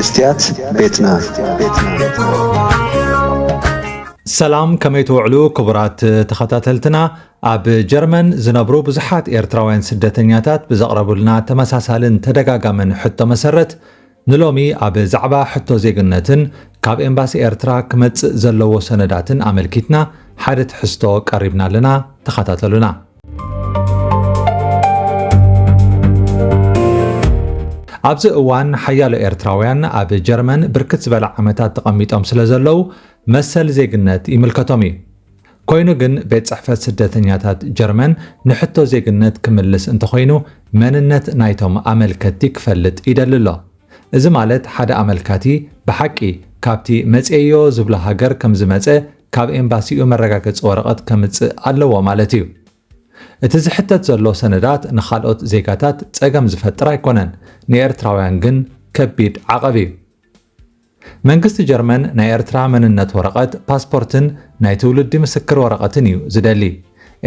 مستيات بيتنا سلام كمي توعلو كبرات تخطاتلتنا اب جرمن زنبرو بزحات ايرتراوين سدتنياتات بزقربو لنا تمساسالن تدقاقامن حتى مسرت نلومي اب زعبا حتى زيقنتن كاب امباسي ايرترا كمت زلو سنداتن عملكتنا حادث حستو قريبنا لنا تخطاتلنا ኣብዚ እዋን ሓያሎ ኤርትራውያን ኣብ ጀርመን ብርክት ዝበለ ዓመታት ተቐሚጦም ስለ ዘለው መሰል ዜግነት ይምልከቶም እዩ። ኮይኑ ግን ቤት ጽሕፈት ስደተኛታት ጀርመን ንሕቶ ዜግነት ክምልስ እንተኮይኑ መንነት ናይቶም ኣመልከቲ ክፈልጥ ይደሊ ኣሎ። እዚ ማለት ሓደ ኣመልካቲ ብሓቂ ካብቲ መጽዮ ዝብሎ ሃገር ከም ዝመጸ ካብ ኤምባሲኡ መረጋገፂ ወረቐት ከምጽእ ኣለዎ ማለት እዩ። እቲ ዝሕተት ዘሎ ሰነዳት ንኻልኦት ዜጋታት ጸገም ዝፈጥር ኣይኮነን፣ ንኤርትራውያን ግን ከቢድ ዓቐብ እዩ። መንግስቲ ጀርመን ናይ ኤርትራ መንነት ወረቐት ፓስፖርትን ናይ ትውልዲ ምስክር ወረቐትን እዩ ዝደሊ።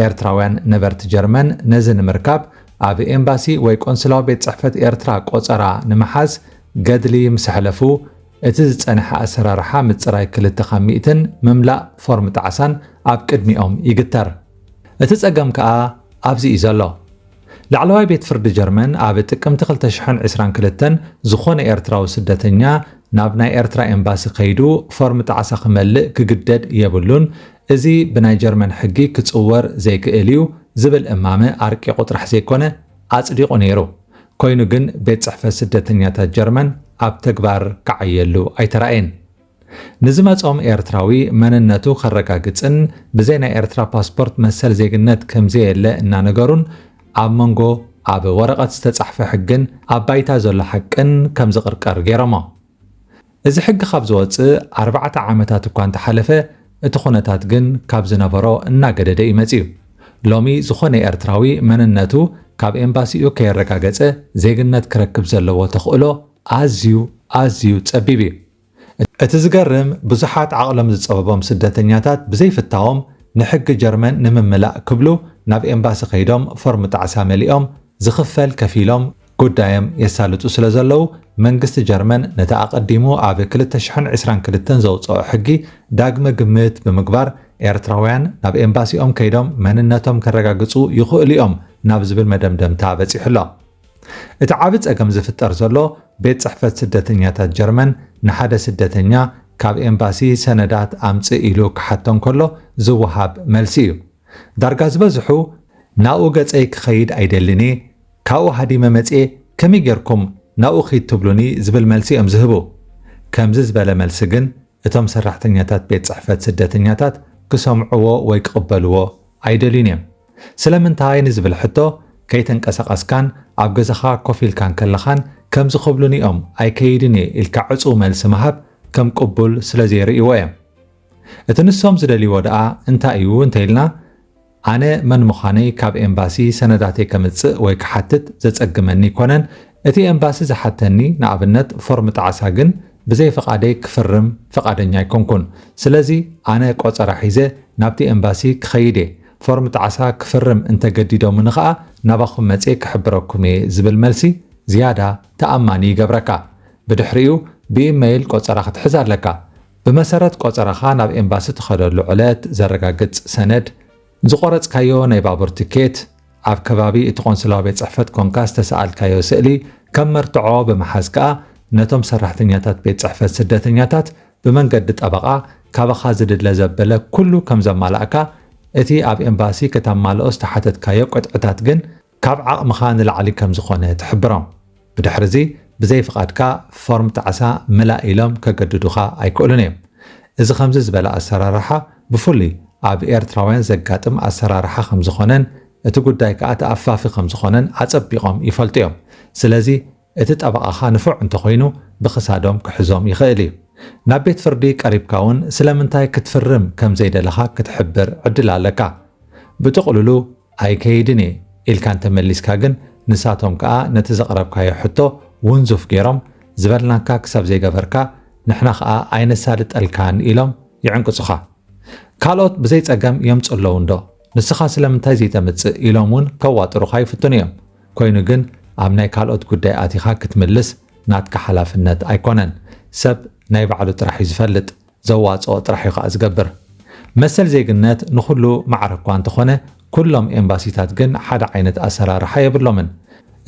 ኤርትራውያን ነበርቲ ጀርመን ነዚ ንምርካብ ኣብ ኤምባሲ ወይ ቆንስላዊ ቤት ጽሕፈት ኤርትራ ቆፀራ ንምሓዝ ገድሊ ምስ ሕለፉ እቲ ዝጸንሐ ኣሰራርሓ ምጽራይ 200 ምምላእ ፎርም ጣዕሳን ኣብ ቅድሚኦም ይግተር። እቲ ጸገም ከዓ ኣብዚ እዩ ዘሎ። ላዕለዋይ ቤት ፍርዲ ጀርመን ኣብ ጥቅምቲ 2022 ዝኾነ ኤርትራዊ ስደተኛ ናብ ናይ ኤርትራ ኤምባሲ ከይዱ ፎርም ጣዕሳ ክመልእ ክግደድ የብሉን፣ እዚ ብናይ ጀርመን ሕጊ ክጽወር ዘይክእል እዩ ዝብል እማመ ኣርቂቑ ጥራሕ ዘይኮነ ኣጽዲቑ ነይሩ። ኮይኑ ግን ቤት ጽሕፈት ስደተኛታት ጀርመን ኣብ ተግባር ክዓየሉ ኣይተራእየን። ንዝመጾም ኤርትራዊ መንነቱ ከረጋግጽን ብዘይ ናይ ኤርትራ ፓስፖርት መሰል ዜግነት ከምዘየለ እናነገሩን ኣብ መንጎ ኣብ ወረቐት ዝተጻሕፈ ሕግን ኣብ ባይታ ዘሎ ሓቅን ከም ዝቕርቀር ገይሮሞ። እዚ ሕጊ ካብ ዝወፅእ 4 ዓመታት እኳ እንተሓለፈ እቲ ኩነታት ግን ካብ ዝነበሮ እናገደደ ይመጽ እዩ። ሎሚ ዝኾነ ኤርትራዊ መንነቱ ካብ ኤምባሲኡ ከየረጋገጸ ዜግነት ክረክብ ዘለዎ ተኽእሎ ኣዝዩ ጸቢብ እዩ። እቲ ዝገርም ብዙሓት ዓቕሎም ዝጸበቦም ስደተኛታት ብዘይፍታዎም ንሕጊ ጀርመን ንምምላእ ክብሉ ናብ ኤምባሲ ከይዶም ፎርም ጣዕሳ መሊኦም ዝኽፈል ከፊሎም ጉዳዮም የሳልጡ ስለ ዘለው መንግስቲ ጀርመን ነቲ ኣቐዲሙ ኣብ 2022 ዘውፅኦ ሕጊ ዳግመ ግምት ብምግባር ኤርትራውያን ናብ ኤምባሲኦም ከይዶም መንነቶም ከረጋግጹ ይኽእሉ እዮም ናብ ዝብል መደምደምታ በፂሑሎ። እቲ ዓብ ጸገም ዝፍጠር ዘሎ ቤት ጽሕፈት ስደተኛታት ጀርመን ንሓደ ስደተኛ ካብ ኤምባሲ ሰነዳት ኣምጽእ ኢሉ ክሓቶን ከሎ ዝወሃብ መልሲ እዩ። ዳርጋ ዝበዝሑ ናብኡ ገጸይ ክኸይድ ኣይደልኒ፣ ካብኡ ሃዲመ መጽኤ ከመይ ጌርኩም ናብኡ ኺድ ትብሉኒ ዝብል መልሲ እዮም ዝህቡ። ከምዚ ዝበለ መልሲ ግን እቶም ሰራሕተኛታት ቤት ጽሕፈት ስደተኛታት ክሰምዕዎ ወይ ክቕበልዎ ኣይደልዩን እዮም። ስለምንታይ ንዝብል ሕቶ ከይተንቀሳቐስካን ኣብ ገዛኻ ኮፍ ኢልካን ከለኻን ከም ዝኽብሉኒ እዮም ኣይከይድን እየ ኢልካ ዕፁ መልሲ ምሃብ ከም ቅቡል ስለ ዘይርእይዎ እዮም። እቲ ንሶም ዝደልይዎ ደኣ እንታይ እዩ እንተኢልና ኣነ መን ምዃነይ ካብ ኤምባሲ ሰነዳተይ ከምጽእ ወይ ክሓትት ዘጸግመኒ ይኮነን፣ እቲ ኤምባሲ ዝሓተኒ ንኣብነት ፎርም ጣዕሳ ግን ብዘይ ፈቓደይ ክፍርም ፈቓደኛ ኣይኮንኩን። ስለዚ ኣነ ቆፀራ ሒዘ ናብቲ ኤምባሲ ክኸይድ እየ፣ ፎርም ጣዕሳ ክፍርም እንተገዲዶምኒ ከዓ ናባኹም መጽ ክሕብረኩም እየ ዝብል መልሲ ዝያዳ ተኣማኒ ይገብረካ። ብድሕሪኡ ብኢሜይል ቆፀራ ክትሕዝ ኣለካ። ብመሰረት ቆፀራኻ ናብ ኤምባሲ ትኸደሉ ዕለት ዘረጋግጽ ሰነድ፣ ዝቆረጽካዮ ናይ ባቡር ትኬት፣ ኣብ ከባቢ እቲ ቆንስላዊ ቤት ጽሕፈት ኮንካ ዝተሰኣልካዮ ስእሊ ከም መርትዖ ብምሓዝ ከዓ ነቶም ሰራሕተኛታት ቤት ጽሕፈት ስደተኛታት ብመንገዲ ጠበቓ ካባኻ ዝድለ ዘበለ ኩሉ ከም ዘማላእካ፣ እቲ ኣብ ኤምባሲ ከተማልኦ ዝተሓተትካዮ ቅጥዕታት ግን ካብ ዓቕምኻ ንላዕሊ ከም ዝኾነ ትሕብሮም። ብድሕሪዚ ብዘይ ፍቓድካ ፎርም ጣዕሳ ምላእ ኢሎም ከገድዱኻ ኣይክእሉን እዮም። እዚ ከምዚ ዝበለ ኣሰራርሓ ብፍሉይ ኣብ ኤርትራውያን ዘጋጥም ኣሰራርሓ ከም ዝኾነን እቲ ጉዳይ ከዓ ተኣፋፊ ከም ዝኾነን ኣጸቢቖም ይፈልጡ እዮም። ስለዚ እቲ ጠበቓኻ ንፉዕ እንተኾይኑ ብኽሳዶም ክሕዞም ይኽእል እዩ። ናብ ቤት ፍርዲ ቀሪብካ እውን ስለምንታይ ክትፍርም ከም ዘይደለኻ ክትሕብር ዕድል ኣለካ። ብጥቕልሉ ኣይከይድን እየ ኢልካ እንተመሊስካ ግን ንሳቶም ከዓ ነቲ ዘቕረብካዮ ሕቶ ውንዙፍ ገይሮም ዝበልናካ ክሳብ ዘይገበርካ ንሕና ከዓ ኣይነሳልጠልካን ኢሎም ይዕንቅጹኻ። ካልኦት ብዘይ ጸገም የምጽኡ ኣለዉ እንዶ ንስኻ ስለምንታይ ዘይተምጽእ ኢሎም እውን ከዋጥሩኻ ይፍትኑ እዮም። ኮይኑ ግን ኣብ ናይ ካልኦት ጉዳይ ኣቲኻ ክትምልስ ናትካ ሓላፍነት ኣይኮነን። ሰብ ናይ ባዕሉ ጥራሕ ዝፈልጥ ዘዋፅኦ ጥራሕ ይኸዓ ዝገብር መሰል ዜግነት ንኹሉ ማዕረኳ እንተኾነ ኩሎም ኤምባሲታት ግን ሓደ ዓይነት ኣሰራርሓ የብሎምን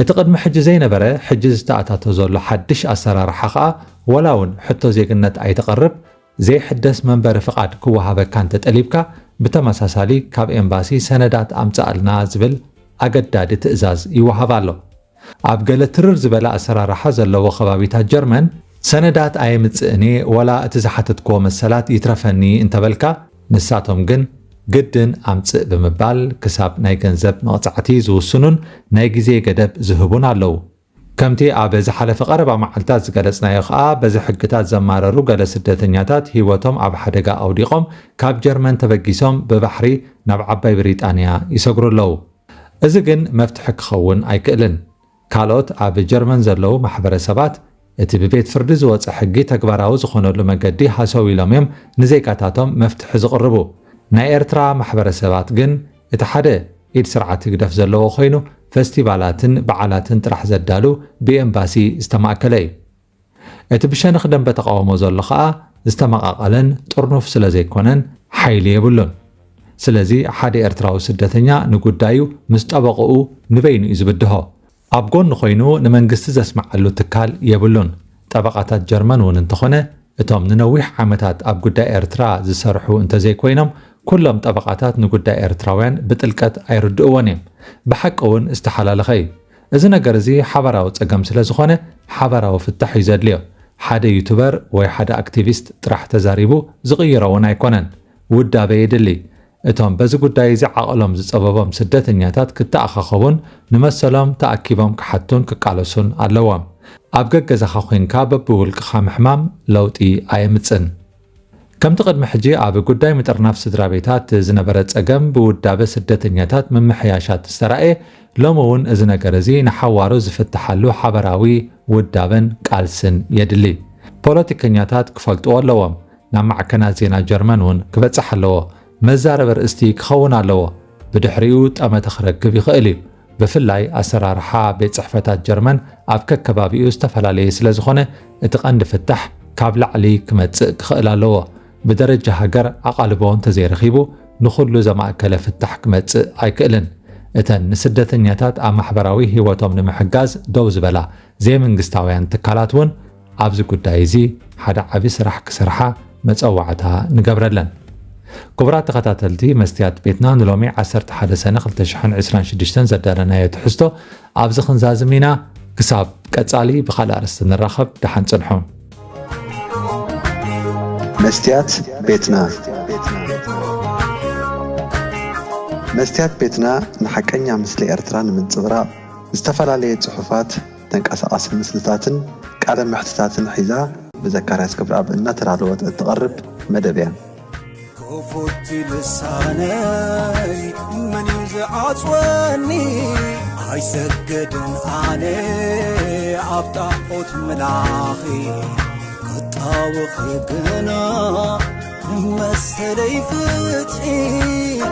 እቲ ቅድሚ ሕጂ ዘይነበረ ሕጂ ዝተኣታቶ ዘሎ ሓድሽ ኣሰራርሓ ከዓ ወላውን ሕቶ ዜግነት ኣይተቐርብ ዘይሕደስ መንበሪ ፍቓድ ክወሃበካ እንተጠሊብካ ብተመሳሳሊ ካብ ኤምባሲ ሰነዳት ኣምፃኣልና ዝብል ኣገዳዲ ትእዛዝ ይወሃብ ኣሎ ኣብ ገለ ትርር ዝበለ ኣሰራርሓ ዘለዎ ከባቢታት ጀርመን ሰነዳት ኣይምፅእኒ ወላ እቲ ዝሓተትክዎ መሰላት ይትረፈኒ እንተበልካ ንሳቶም ግን ግድን ኣምፅእ ብምባል ክሳብ ናይ ገንዘብ መቕፃዕቲ ዝውስኑን ናይ ግዜ ገደብ ዝህቡን ኣለዉ ከምቲ ኣብ ዝሓለፈ ቀረባ መዓልታት ዝገለጽናዮ ከዓ በዚ ሕግታት ዘማረሩ ገለ ስደተኛታት ህይወቶም ኣብ ሓደጋ ኣውዲቖም ካብ ጀርመን ተበጊሶም ብባሕሪ ናብ ዓባይ ብሪጣንያ ይሰግሩ ኣለዉ እዚ ግን መፍትሒ ክኸውን ኣይክእልን ካልኦት ኣብ ጀርመን ዘለዉ ማሕበረሰባት እቲ ብቤት ፍርዲ ዝወፅእ ሕጊ ተግባራዊ ዝኾነሉ መገዲ ሃሰው ኢሎም እዮም ንዜጋታቶም መፍትሒ ዝቕርቡ ናይ ኤርትራ ማሕበረሰባት ግን እቲ ሓደ ኢድ ስርዓት ግደፍ ዘለዎ ኮይኑ ፌስቲቫላትን በዓላትን ጥራሕ ዘዳሉ ብኤምባሲ ዝተማእከለ እዩ እቲ ብሸነኽ ደንበ ተቃውሞ ዘሎ ከዓ ዝተመቃቐለን ጥርኑፍ ስለ ዘይኮነን ሓይሊ የብሉን ስለዚ ሓደ ኤርትራዊ ስደተኛ ንጉዳዩ ምስ ጠበቕኡ ንበይኑ እዩ ዝብድሆ ኣብ ጎኑ ኮይኑ ንመንግስቲ ዘስማዓሉ ትካል የብሉን ጠበቃታት ጀርመን እውን እንተኾነ እቶም ንነዊሕ ዓመታት ኣብ ጉዳይ ኤርትራ ዝሰርሑ እንተዘይኮይኖም ኩሎም ጠበቃታት ንጉዳይ ኤርትራውያን ብጥልቀት ኣይርድእዎን እዮም ብሓቂ እውን ዝተሓላለኸ እዩ እዚ ነገር እዚ ሓበራዊ ፀገም ስለ ዝኾነ ሓበራዊ ፍታሕ እዩ ዘድልዮ ሓደ ዩቱበር ወይ ሓደ ኣክቲቪስት ጥራሕ ተዛሪቡ ዝቕይሮ እውን ኣይኮነን ውዳበ የድሊ እቶም በዚ ጉዳይ ዝዓቐሎም ዝፀበቦም ስደተኛታት ክተኣኻኸቡን ንመሰሎም ተኣኪቦም ክሓቱን ክቃለሱን ኣለዎም ኣብ ገገዛኻ ኮንካ በብውልቅኻ ምሕማም ለውጢ ኣየምፅን ከምቲ ቅድሚ ሕጂ ኣብ ጉዳይ ምጥርናፍ ስድራ ቤታት ዝነበረ ፀገም ብውዳበ ስደተኛታት ምምሕያሻት ዝተረኣየ ሎሚ እውን እዚ ነገር እዚ ንሓዋሩ ዝፍትሓሉ ሓበራዊ ውዳበን ቃልስን የድሊ ፖለቲከኛታት ክፈልጥዎ ኣለዎም ናብ ማዕከናት ዜና ጀርመን እውን ክበፅሕ ኣለዎ መዛረበ ርእስቲ ክኸውን ኣለዎ ብድሕሪኡ ጠመተ ክረክብ ይኽእል እዩ ብፍላይ ኣሰራርሓ ቤት ፅሕፈታት ጀርመን ኣብ ከከባቢኡ ዝተፈላለየ ስለ ዝኾነ እቲ ቀንዲ ፍታሕ ካብ ላዕሊ ክመፅእ ክኽእል ኣለዎ ብደረጃ ሃገር ኣቓልቦ እንተዘይረኺቡ ንኹሉ ዘማእከለ ፍታሕ ክመፅእ ኣይክእልን እተን ንስደተኛታት ኣብ ማሕበራዊ ህይወቶም ንምሕጋዝ ደው ዝበላ ዘይመንግስታውያን ትካላት እውን ኣብዚ ጉዳይ እዚ ሓደ ዓብዪ ስራሕ ክሰርሓ መፀዋዕታ ንገብረለን ክቡራት ተኸታተልቲ መስትያት ቤትና ንሎሚ 11 ሰነ 2026 ዘዳለናዮ ትሕዝቶ ኣብዚ ክንዛዝም ኢና ክሳብ ቀጻሊ ብኻልእ ኣርስቲ ንራኸብ ድሓን ፅንሑ መስትያት ቤትና መስትያት ቤትና ንሓቀኛ ምስሊ ኤርትራ ንምንጽብራቕ ዝተፈላለየ ጽሑፋት ተንቀሳቓሲ ምስልታትን ቃለ መሕትታትን ሒዛ ብዘካርያስ ክብረኣብ እናተዳለወት እትቐርብ መደብ እያ كفوت لساني من يزعصوني هاي سجدن علي عبطاقوت ملاخي قطاوخ يقنا مسلي فتحي